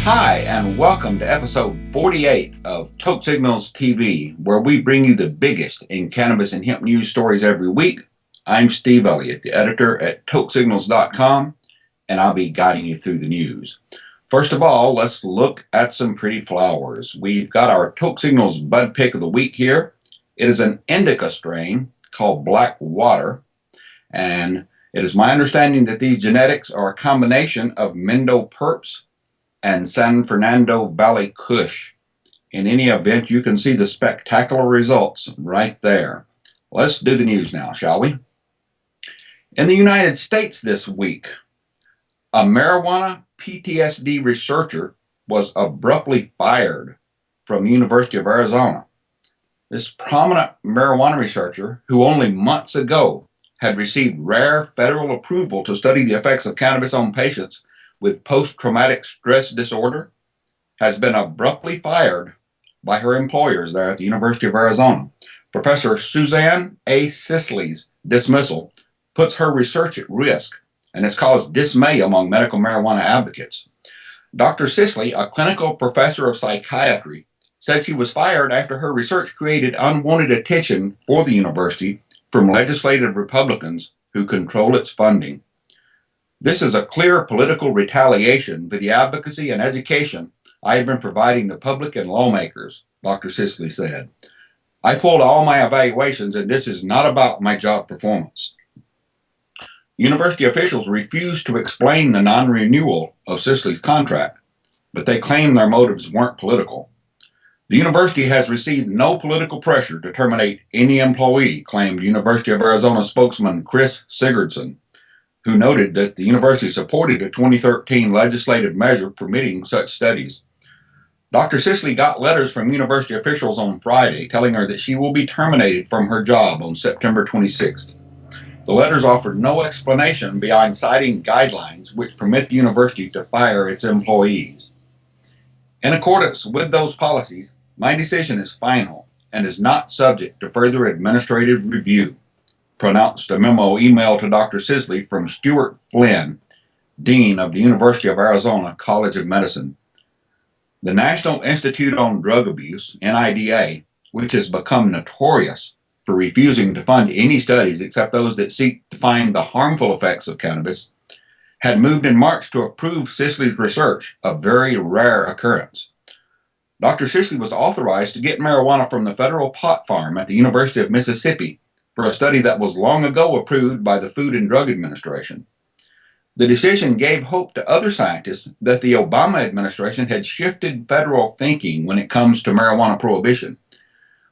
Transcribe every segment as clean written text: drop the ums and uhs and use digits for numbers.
Hi, and welcome to episode 48 of Toke Signals TV, where we bring you the biggest in cannabis and hemp news stories every week. I'm Steve Elliott, the editor at tokesignals.com, and I'll be guiding you through the news. First of all, let's look at some pretty flowers. We've got our Toke Signals bud pick of the week here. It is an indica strain called Black Water, and it is my understanding that these genetics are a combination of Mendo Perps and San Fernando Valley Kush. In any event, you can see the spectacular results right there. Let's do the news now, shall we? In the United States this week, a marijuana PTSD researcher was abruptly fired from the University of Arizona. This prominent marijuana researcher, who only months ago had received rare federal approval to study the effects of cannabis on patients with post-traumatic stress disorder, has been abruptly fired by her employers there at the University of Arizona. Professor Suzanne A. Sisley's dismissal puts her research at risk and has caused dismay among medical marijuana advocates. Dr. Sisley, a clinical professor of psychiatry, said she was fired after her research created unwanted attention for the university from legislative Republicans who control its funding. This is a clear political retaliation for the advocacy and education I have been providing the public and lawmakers, Dr. Sisley said. I pulled all my evaluations, and this is not about my job performance. University officials refused to explain the non-renewal of Sisley's contract, but they claimed their motives weren't political. The university has received no political pressure to terminate any employee, claimed University of Arizona spokesman Chris Sigurdson, who noted that the university supported a 2013 legislative measure permitting such studies. Dr. Sisley got letters from university officials on Friday telling her that she will be terminated from her job on September 26th. The letters offered no explanation beyond citing guidelines which permit the university to fire its employees. In accordance with those policies, my decision is final and is not subject to further administrative review, pronounced a memo emailed to Dr. Sisley from Stuart Flynn, Dean of the University of Arizona College of Medicine. The National Institute on Drug Abuse, NIDA, which has become notorious for refusing to fund any studies except those that seek to find the harmful effects of cannabis, had moved in March to approve Sisley's research, a very rare occurrence. Dr. Sisley was authorized to get marijuana from the federal pot farm at the University of Mississippi for a study that was long ago approved by the Food and Drug Administration. The decision gave hope to other scientists that the Obama administration had shifted federal thinking when it comes to marijuana prohibition.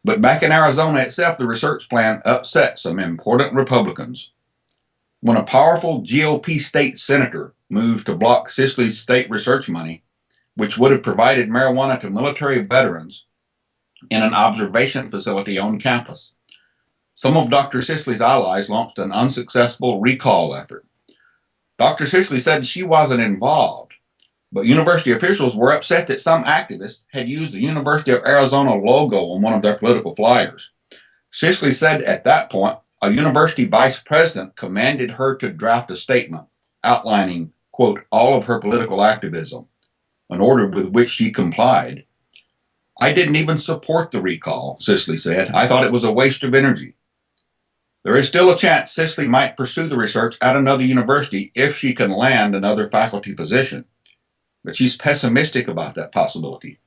But back in Arizona itself, the research plan upset some important Republicans. When a powerful GOP state senator moved to block Sisley's state research money, which would have provided marijuana to military veterans in an observation facility on campus, some of Dr. Sisley's allies launched an unsuccessful recall effort. Dr. Sisley said she wasn't involved, but university officials were upset that some activists had used the University of Arizona logo on one of their political flyers. Sisley said at that point, a university vice president commanded her to draft a statement outlining, quote, all of her political activism, an order with which she complied. I didn't even support the recall, Sisley said. I thought it was a waste of energy. There is still a chance Sisley might pursue the research at another university if she can land another faculty position, but she's pessimistic about that possibility.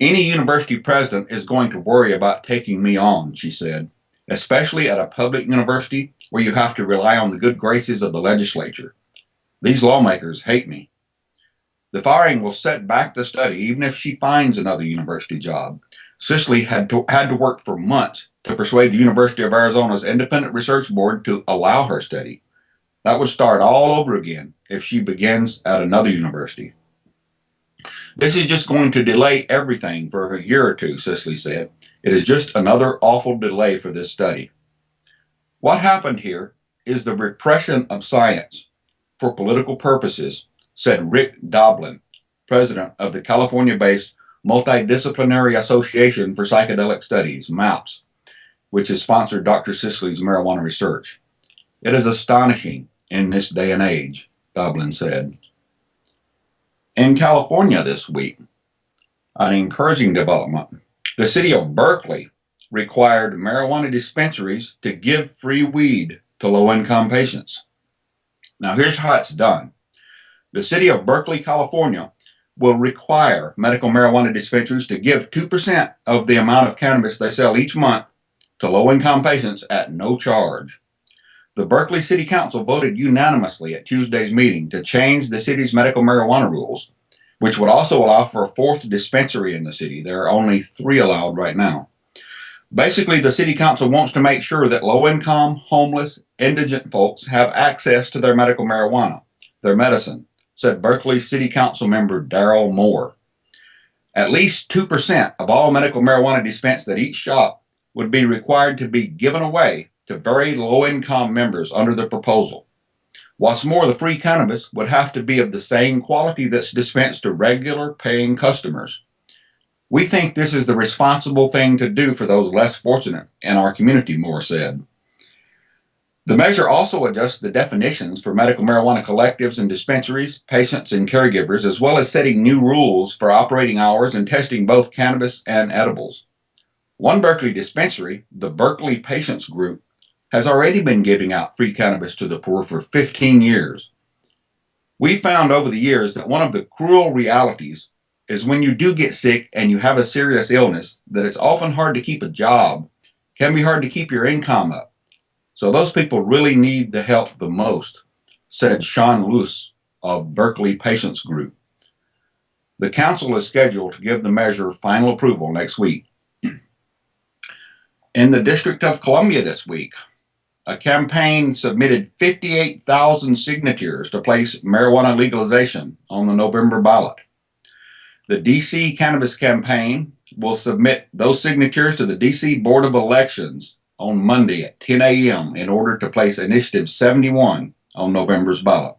Any university president is going to worry about taking me on, she said, especially at a public university where you have to rely on the good graces of the legislature. These lawmakers hate me. The firing will set back the study even if she finds another university job. Sisley had to work for months to persuade the University of Arizona's independent research board to allow her study. That would start all over again if she begins at another university. This is just going to delay everything for a year or two, Sisley said. It is just another awful delay for this study. What happened here is the repression of science for political purposes, said Rick Doblin, president of the California-based Multidisciplinary Association for Psychedelic Studies, MAPS, which has sponsored Dr. Sisley's marijuana research. It is astonishing in this day and age, Doblin said. In California this week, an encouraging development. The city of Berkeley required marijuana dispensaries to give free weed to low-income patients. Now, here's how it's done. The city of Berkeley, California, will require medical marijuana dispensaries to give 2% of the amount of cannabis they sell each month to low-income patients at no charge. The Berkeley City Council voted unanimously at Tuesday's meeting to change the city's medical marijuana rules, which would also allow for a fourth dispensary in the city. There are only 3 allowed right now. Basically, the city council wants to make sure that low-income, homeless, indigent folks have access to their medical marijuana, their medicine, said Berkeley City Council member Darrell Moore. At least 2% of all medical marijuana dispensed at each shop would be required to be given away to very low-income members under the proposal. What's more, the free cannabis would have to be of the same quality that's dispensed to regular paying customers. We think this is the responsible thing to do for those less fortunate in our community, Moore said. The measure also adjusts the definitions for medical marijuana collectives and dispensaries, patients, and caregivers, as well as setting new rules for operating hours and testing both cannabis and edibles. One Berkeley dispensary, the Berkeley Patients Group, has already been giving out free cannabis to the poor for 15 years. We found over the years that one of the cruel realities is when you do get sick and you have a serious illness, that it's often hard to keep a job, can be hard to keep your income up. So those people really need the help the most, said Sean Luce of Berkeley Patients Group. The council is scheduled to give the measure final approval next week. In the District of Columbia this week, a campaign submitted 58,000 signatures to place marijuana legalization on the November ballot. The D.C. Cannabis Campaign will submit those signatures to the D.C. Board of Elections on Monday at 10 a.m. in order to place Initiative 71 on November's ballot.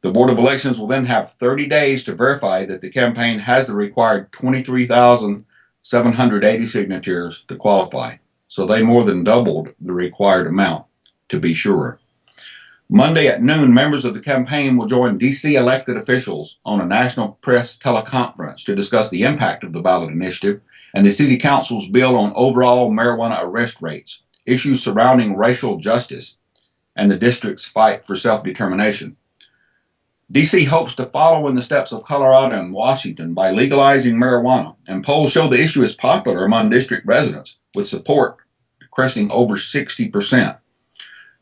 The Board of Elections will then have 30 days to verify that the campaign has the required 23,780 signatures to qualify. So they more than doubled the required amount, to be sure. Monday at noon, members of the campaign will join D.C. elected officials on a national press teleconference to discuss the impact of the ballot initiative and the City Council's bill on overall marijuana arrest rates, issues surrounding racial justice, and the district's fight for self-determination. D.C. hopes to follow in the steps of Colorado and Washington by legalizing marijuana, and polls show the issue is popular among district residents, with support cresting over 60%.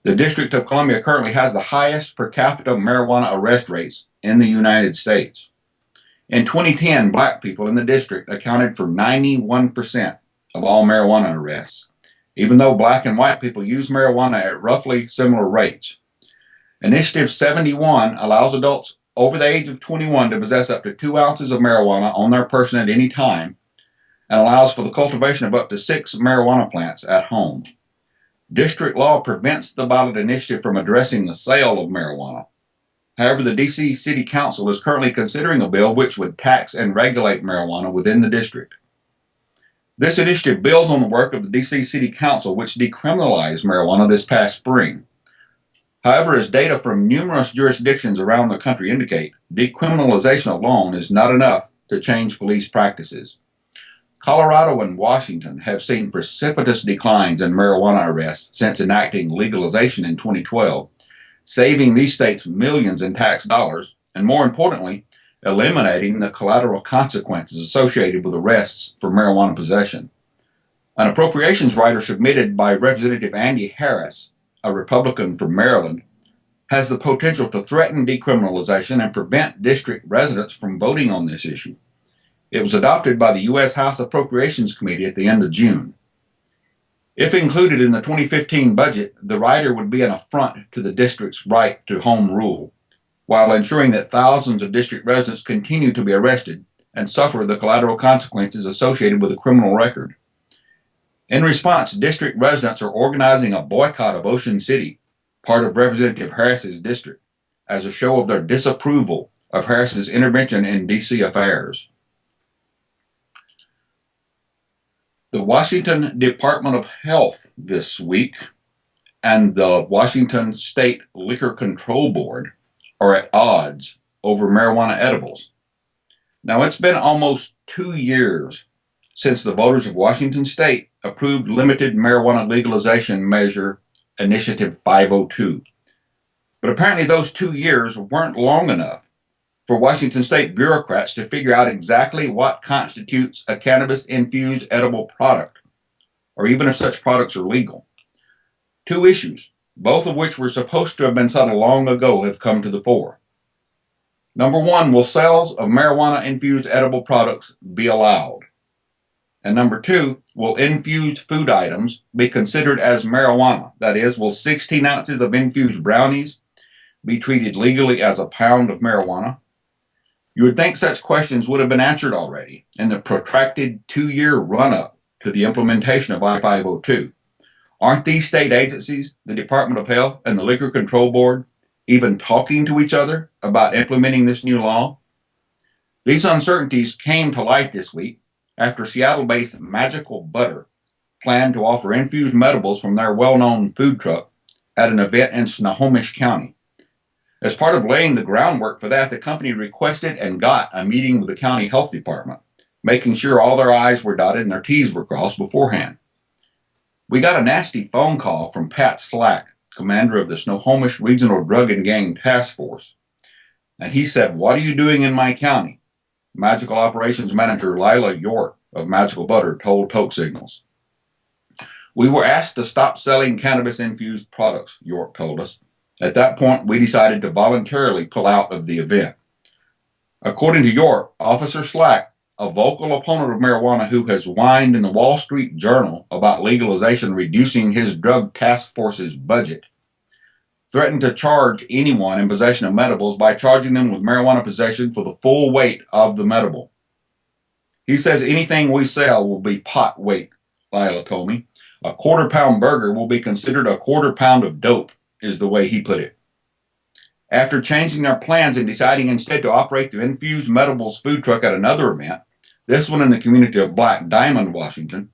The District of Columbia currently has the highest per capita marijuana arrest rates in the United States. In 2010, black people in the district accounted for 91% of all marijuana arrests, even though black and white people use marijuana at roughly similar rates. Initiative 71 allows adults over the age of 21 to possess up to 2 ounces of marijuana on their person at any time and allows for the cultivation of up to 6 marijuana plants at home. District law prevents the ballot initiative from addressing the sale of marijuana. However, the D.C. City Council is currently considering a bill which would tax and regulate marijuana within the district. This initiative builds on the work of the D.C. City Council, which decriminalized marijuana this past spring. However, as data from numerous jurisdictions around the country indicate, decriminalization alone is not enough to change police practices. Colorado and Washington have seen precipitous declines in marijuana arrests since enacting legalization in 2012, saving these states millions in tax dollars, and more importantly, eliminating the collateral consequences associated with arrests for marijuana possession. An appropriations rider submitted by Representative Andy Harris, a Republican from Maryland, has the potential to threaten decriminalization and prevent district residents from voting on this issue. It was adopted by the U.S. House Appropriations Committee at the end of June. If included in the 2015 budget, the rider would be an affront to the district's right to home rule, while ensuring that thousands of district residents continue to be arrested and suffer the collateral consequences associated with a criminal record. In response, district residents are organizing a boycott of Ocean City, part of Representative Harris's district, as a show of their disapproval of Harris's intervention in D.C. affairs. The Washington Department of Health this week and the Washington State Liquor Control Board are at odds over marijuana edibles. Now, it's been almost 2 years since the voters of Washington State approved limited marijuana legalization measure Initiative 502. But apparently, those 2 years weren't long enough for Washington State bureaucrats to figure out exactly what constitutes a cannabis infused edible product, or even if such products are legal. Two issues, both of which were supposed to have been settled long ago, have come to the fore. Number one, will sales of marijuana infused edible products be allowed? And number two, will infused food items be considered as marijuana? That is, will 16 ounces of infused brownies be treated legally as a pound of marijuana? You would think such questions would have been answered already in the protracted 2-year run-up to the implementation of I-502. Aren't these state agencies, the Department of Health and the Liquor Control Board, even talking to each other about implementing this new law? These uncertainties came to light this week after Seattle-based Magical Butter planned to offer infused medibles from their well-known food truck at an event in Snohomish County. As part of laying the groundwork for that, the company requested and got a meeting with the county health department, making sure all their I's were dotted and their T's were crossed beforehand. We got a nasty phone call from Pat Slack, commander of the Snohomish Regional Drug and Gang Task Force. And he said, "What are you doing in my county?" Magical Operations Manager Lila York of Magical Butter told Toke Signals. "We were asked to stop selling cannabis-infused products," York told us. "At that point, we decided to voluntarily pull out of the event." According to York, Officer Slack, a vocal opponent of marijuana who has whined in the Wall Street Journal about legalization reducing his drug task force's budget, threatened to charge anyone in possession of edibles by charging them with marijuana possession for the full weight of the edible. He says anything we sell will be pot weight, Lila told me. A quarter-pound burger will be considered a quarter-pound of dope, is the way he put it. After changing their plans and deciding instead to operate the infused medibles food truck at another event, this one in the community of Black Diamond, Washington,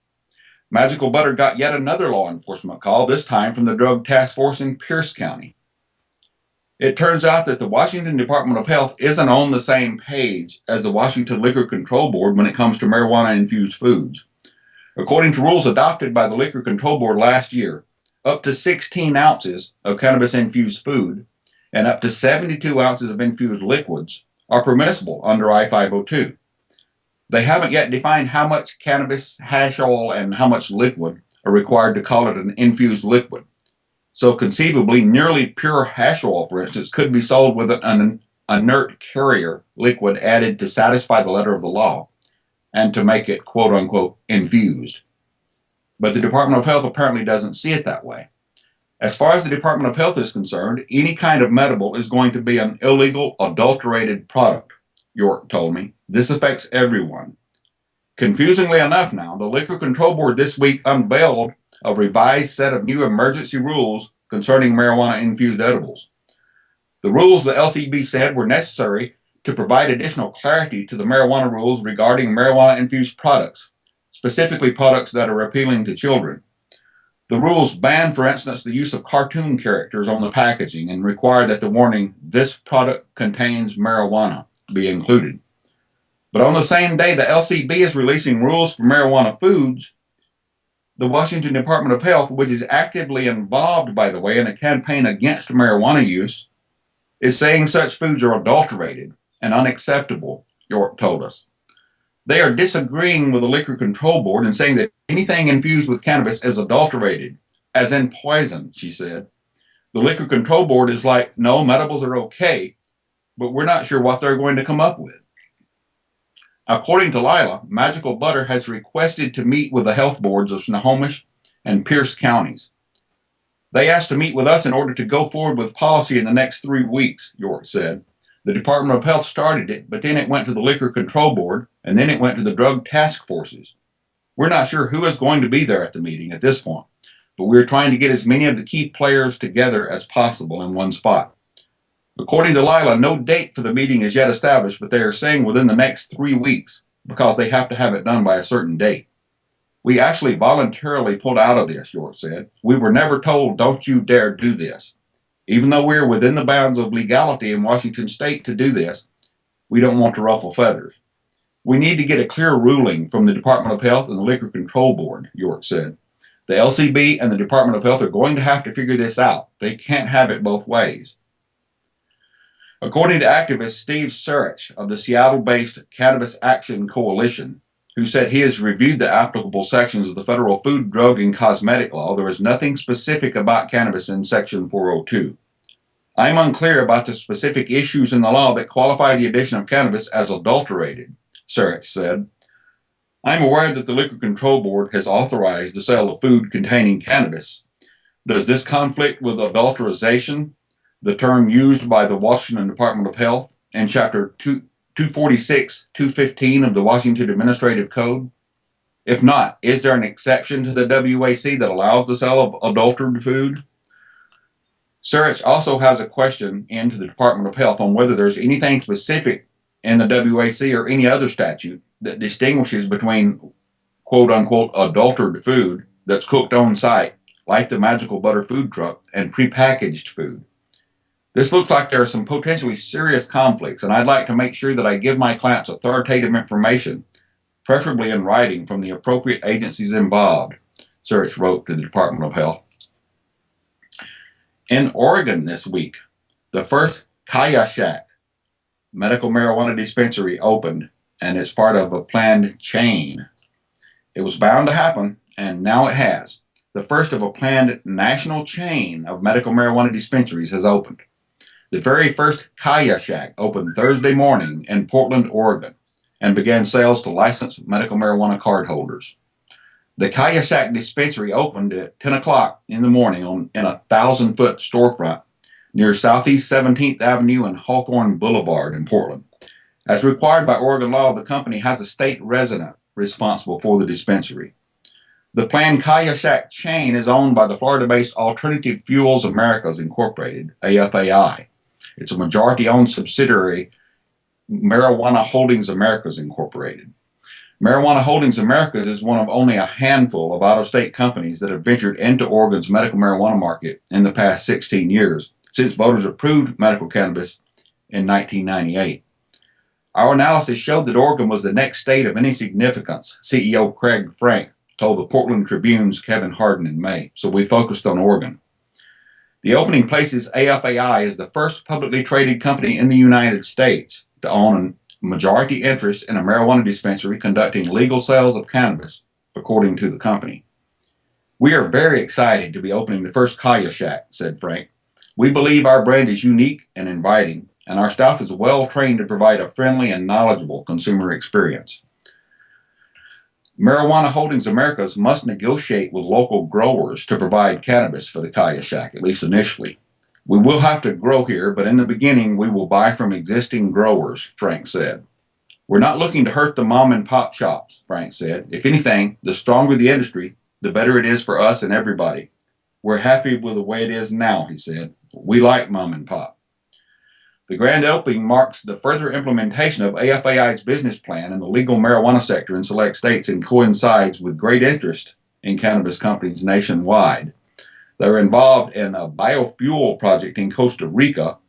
Magical Butter got yet another law enforcement call, this time from the Drug Task Force in Pierce County. It turns out that the Washington Department of Health isn't on the same page as the Washington Liquor Control Board when it comes to marijuana-infused foods. According to rules adopted by the Liquor Control Board last year, up to 16 ounces of cannabis-infused food and up to 72 ounces of infused liquids are permissible under I-502. They haven't yet defined how much cannabis hash oil and how much liquid are required to call it an infused liquid. So conceivably, nearly pure hash oil, for instance, could be sold with an inert carrier liquid added to satisfy the letter of the law and to make it, quote-unquote, infused. But the Department of Health apparently doesn't see it that way. As far as the Department of Health is concerned, any kind of medible is going to be an illegal, adulterated product, York told me. This affects everyone. Confusingly enough now, the Liquor Control Board this week unveiled a revised set of new emergency rules concerning marijuana-infused edibles. The rules, the LCB said, were necessary to provide additional clarity to the marijuana rules regarding marijuana-infused products, specifically products that are appealing to children. The rules ban, for instance, the use of cartoon characters on the packaging and require that the warning, "This product contains marijuana," be included. But on the same day the LCB is releasing rules for marijuana foods, the Washington Department of Health, which is actively involved, by the way, in a campaign against marijuana use, is saying such foods are adulterated and unacceptable, York told us. They are disagreeing with the Liquor Control Board and saying that anything infused with cannabis is adulterated, as in poison, she said. The Liquor Control Board is like, no, medibles are okay, but we're not sure what they're going to come up with. According to Lila, Magical Butter has requested to meet with the health boards of Snohomish and Pierce counties. They asked to meet with us in order to go forward with policy in the next 3 weeks, York said. The Department of Health started it, but then it went to the Liquor Control Board, and then it went to the drug task forces. We're not sure who is going to be there at the meeting at this point, but we're trying to get as many of the key players together as possible in one spot. According to Lila, no date for the meeting is yet established, but they are saying within the next 3 weeks because they have to have it done by a certain date. We actually voluntarily pulled out of this, York said. We were never told, don't you dare do this. Even though we're within the bounds of legality in Washington State to do this, we don't want to ruffle feathers. We need to get a clear ruling from the Department of Health and the Liquor Control Board, York said. The LCB and the Department of Health are going to have to figure this out. They can't have it both ways. According to activist Steve Surich of the Seattle-based Cannabis Action Coalition, who said he has reviewed the applicable sections of the federal Food, Drug, and Cosmetic Law, there is nothing specific about cannabis in Section 402. I am unclear about the specific issues in the law that qualify the addition of cannabis as adulterated, Surich said. I am aware that the Liquor Control Board has authorized the sale of food containing cannabis. Does this conflict with adulterization, the term used by the Washington Department of Health in Chapter 246, 215 of the Washington Administrative Code? If not, is there an exception to the WAC that allows the sale of adulterated food? Surich also has a question into the Department of Health on whether there's anything specific in the WAC or any other statute that distinguishes between quote-unquote adulterated food that's cooked on site, like the Magical Butter food truck, and prepackaged food. This looks like there are some potentially serious conflicts, and I'd like to make sure that I give my clients authoritative information, preferably in writing from the appropriate agencies involved, Surich wrote to the Department of Health. In Oregon this week, the first Kaya Shack medical marijuana dispensary opened, and it's part of a planned chain. It was bound to happen, and now it has. The first of a planned national chain of medical marijuana dispensaries has opened. The very first Kaya Shack opened Thursday morning in Portland, Oregon, and began sales to licensed medical marijuana card holders. The Kaya Shack dispensary opened at 10 o'clock in the morning in a 1,000-foot storefront near Southeast 17th Avenue and Hawthorne Boulevard in Portland. As required by Oregon law, the company has a state resident responsible for the dispensary. The planned Kaya Shack chain is owned by the Florida-based Alternative Fuels Americas Incorporated, AFAI. It's a majority-owned subsidiary, Marijuana Holdings Americas Incorporated. Marijuana Holdings Americas is one of only a handful of out-of-state companies that have ventured into Oregon's medical marijuana market in the past 16 years, since voters approved medical cannabis in 1998. Our analysis showed that Oregon was the next state of any significance, CEO Craig Frank told the Portland Tribune's Kevin Harden in May, so we focused on Oregon. The opening places AFAI is the first publicly traded company in the United States to own a majority interest in a marijuana dispensary conducting legal sales of cannabis, according to the company. We are very excited to be opening the first Kaya Shack, said Frank. We believe our brand is unique and inviting, and our staff is well trained to provide a friendly and knowledgeable consumer experience. Marijuana Holdings Americas must negotiate with local growers to provide cannabis for the Kaya Shack, at least initially. We will have to grow here, but in the beginning we will buy from existing growers, Frank said. We're not looking to hurt the mom and pop shops, Frank said. If anything, the stronger the industry, the better it is for us and everybody. We're happy with the way it is now, he said. We like mom and pop. The grand opening marks the further implementation of AFAI's business plan in the legal marijuana sector in select states and coincides with great interest in cannabis companies nationwide. They're involved in a biofuel project in Costa Rica,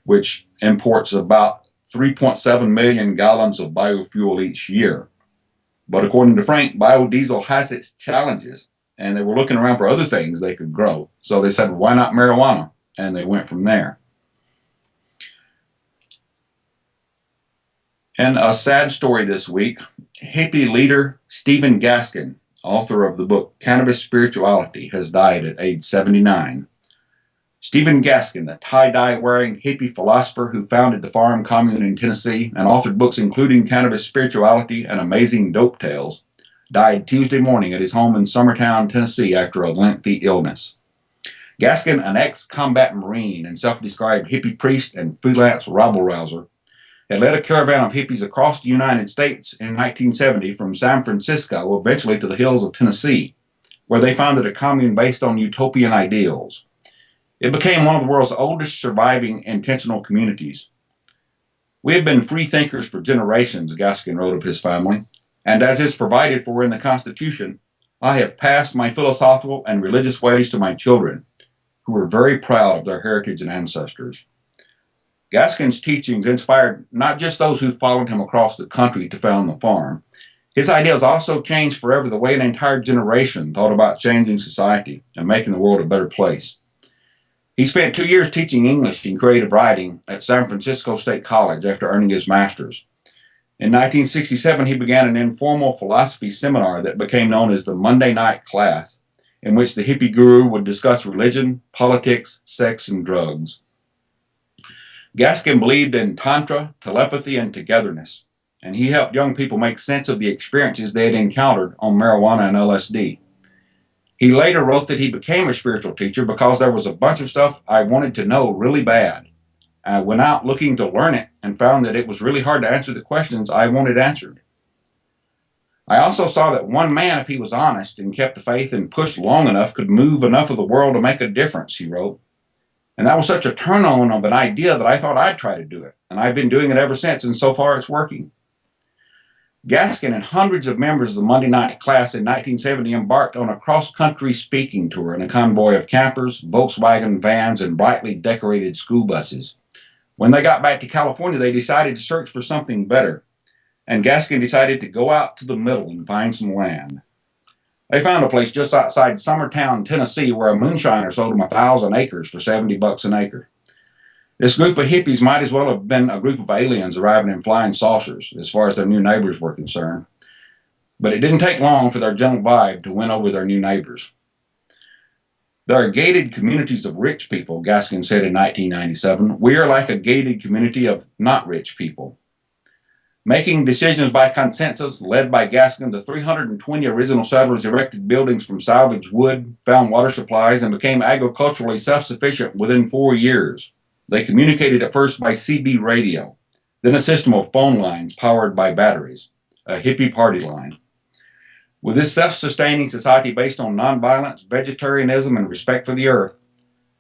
which imports about 3.7 million gallons of biofuel each year. But according to Frank, biodiesel has its challenges, and they were looking around for other things they could grow. So they said, why not marijuana? And they went from there. And a sad story this week, hippie leader Stephen Gaskin, author of the book Cannabis Spirituality, has died at age 79. Stephen Gaskin, the tie-dye wearing hippie philosopher who founded the Farm Commune in Tennessee and authored books including Cannabis Spirituality and Amazing Dope Tales, died Tuesday morning at his home in Summertown, Tennessee after a lengthy illness. Gaskin, an ex-combat Marine and self-described hippie priest and freelance rabble-rouser, had led a caravan of hippies across the United States in 1970 from San Francisco, eventually to the hills of Tennessee, where they founded a commune based on utopian ideals. It became one of the world's oldest surviving intentional communities. We have been free thinkers for generations, Gaskin wrote of his family, and as is provided for in the Constitution, I have passed my philosophical and religious ways to my children, who are very proud of their heritage and ancestors. Gaskin's teachings inspired not just those who followed him across the country to found the farm. His ideas also changed forever the way an entire generation thought about changing society and making the world a better place. He spent 2 years teaching English and creative writing at San Francisco State College after earning his master's. In 1967, he began an informal philosophy seminar that became known as the Monday Night Class, in which the hippie guru would discuss religion, politics, sex, and drugs. Gaskin believed in Tantra, telepathy, and togetherness, and he helped young people make sense of the experiences they had encountered on marijuana and LSD. He later wrote that he became a spiritual teacher because there was a bunch of stuff I wanted to know really bad. I went out looking to learn it and found that it was really hard to answer the questions I wanted answered. I also saw that one man, if he was honest and kept the faith and pushed long enough, could move enough of the world to make a difference, he wrote. And that was such a turn-on of an idea that I thought I'd try to do it. And I've been doing it ever since, and so far it's working. Gaskin and hundreds of members of the Monday Night Class in 1970 embarked on a cross-country speaking tour in a convoy of campers, Volkswagen vans, and brightly decorated school buses. When they got back to California, they decided to search for something better, and Gaskin decided to go out to the middle and find some land. They found a place just outside Summertown, Tennessee, where a moonshiner sold them 1,000 acres for $70 an acre. This group of hippies might as well have been a group of aliens arriving in flying saucers, as far as their new neighbors were concerned. But it didn't take long for their gentle vibe to win over their new neighbors. There are gated communities of rich people, Gaskin said in 1997. We are like a gated community of not rich people. Making decisions by consensus, led by Gaskin, the 320 original settlers erected buildings from salvaged wood, found water supplies, and became agriculturally self-sufficient within 4 years. They communicated at first by CB radio, then a system of phone lines powered by batteries, a hippie party line. With this self-sustaining society based on nonviolence, vegetarianism, and respect for the earth,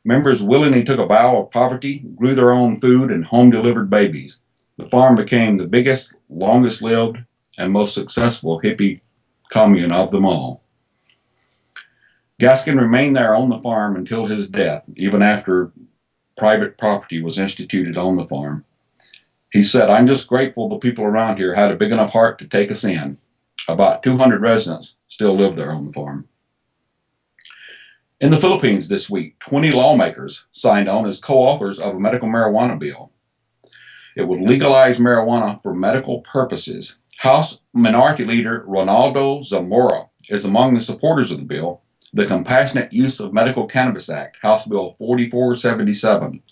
members willingly took a vow of poverty, grew their own food, and home-delivered babies. The farm became the biggest, longest-lived, and most successful hippie commune of them all. Gaskin remained there on the farm until his death, even after private property was instituted on the farm. He said, "I'm just grateful the people around here had a big enough heart to take us in." About 200 residents still live there on the farm. In the Philippines this week, 20 lawmakers signed on as co-authors of a medical marijuana bill. It would legalize marijuana for medical purposes. House Minority Leader Ronaldo Zamora is among the supporters of the bill, the Compassionate Use of Medical Cannabis Act, House Bill 4477,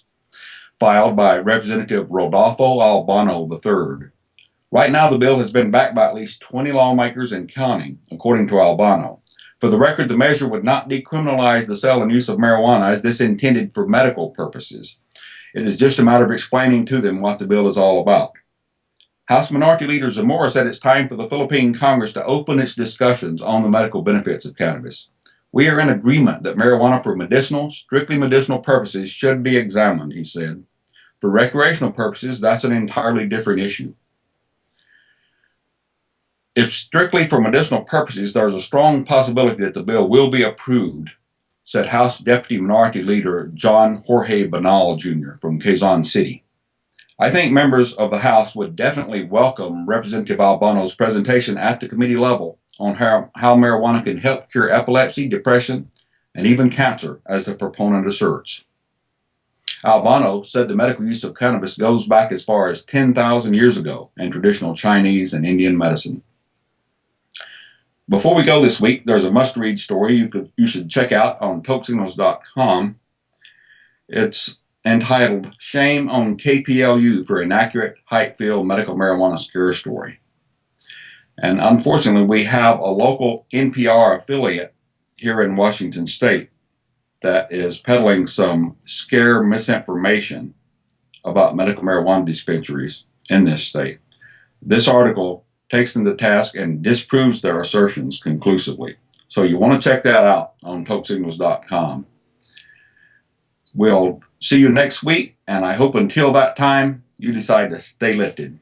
filed by Representative Rodolfo Albano III. Right now, the bill has been backed by at least 20 lawmakers and counting, according to Albano. For the record, the measure would not decriminalize the sale and use of marijuana, as this is intended for medical purposes. It is just a matter of explaining to them what the bill is all about. House Minority Leader Zamora said it's time for the Philippine Congress to open its discussions on the medical benefits of cannabis. We are in agreement that marijuana for medicinal, strictly medicinal purposes should be examined, he said. For recreational purposes, that's an entirely different issue. If strictly for medicinal purposes, there is a strong possibility that the bill will be approved, said House Deputy Minority Leader John Jorge Banal Jr. from Quezon City. I think members of the House would definitely welcome Representative Albano's presentation at the committee level on how marijuana can help cure epilepsy, depression, and even cancer, as the proponent asserts. Albano said the medical use of cannabis goes back as far as 10,000 years ago in traditional Chinese and Indian medicine. Before we go this week, there's a must-read story you should check out on tokesignals.com. It's entitled "Shame on KPLU for Inaccurate Hyattville Medical Marijuana Scare Story." And unfortunately, we have a local NPR affiliate here in Washington State that is peddling some scare misinformation about medical marijuana dispensaries in this state. This article takes them to task and disproves their assertions conclusively. So you want to check that out on tokesignals.com. We'll see you next week, and I hope until that time you decide to stay lifted.